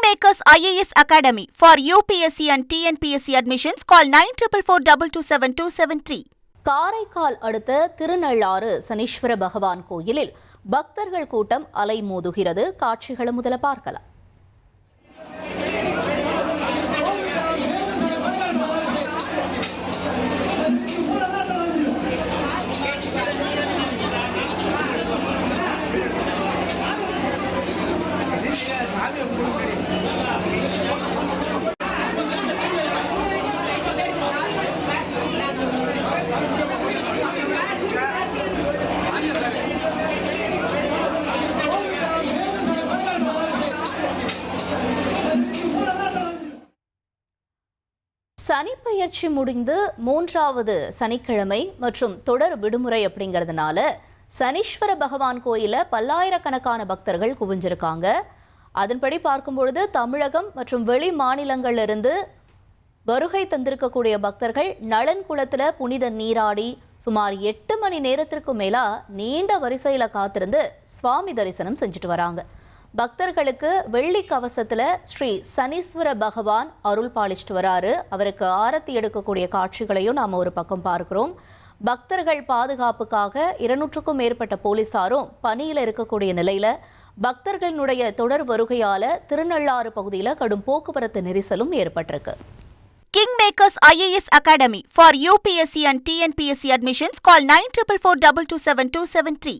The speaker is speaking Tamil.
Kingmakers IAS Academy for UPSC and TNPSC admissions. Call 9442272273. Karaikal அடுத்த திருநள்ளாறு சனீஸ்வர பகவான் கோயிலில் பக்தர்கள் கூட்டம் அலைமோதுகிறது. காட்சிகளை முதல்ல பார்க்கலாம். சனிப்பெயர்ச்சி முடிந்து 3வது சனிக்கிழமை மற்றும் தொடர் விடுமுறை அப்படிங்கிறதுனால சனீஸ்வர பகவான் கோயில பல்லாயிரக்கணக்கான பக்தர்கள் குவிஞ்சிருக்காங்க. அதன்படி பார்க்கும்பொழுது தமிழகம் மற்றும் வெளி மாநிலங்களிலிருந்து வருகை தந்திருக்கக்கூடிய பக்தர்கள் நலன் குளத்துல புனித நீராடி சுமார் 8 மணி நேரத்திற்கு மேலா நீண்ட வரிசையில காத்திருந்து சுவாமி தரிசனம் செஞ்சுட்டு வராங்க. பக்தர்களுக்கு வெள்ளி கவசத்துல ஸ்ரீ சனீஸ்வர பகவான் அருள் பாலிச்சுட்டு வராரு. அவருக்கு ஆரத்தி எடுக்கக்கூடிய காட்சிகளையும் நாம ஒரு பக்கம் பார்க்கிறோம். பக்தர்கள் பாதுகாப்புக்காக 200க்கும் மேற்பட்ட போலீசாரும் பணியில இருக்கக்கூடிய நிலையில பக்தர்களுடைய தொடர் வருகையால திருநள்ளாறு பகுதியில கடும் போக்குவரத்து நெரிசலும் ஏற்பட்டிருக்கு. Kingmakers IAS Academy for UPSC and TNPSC admissions. Call 9442272273.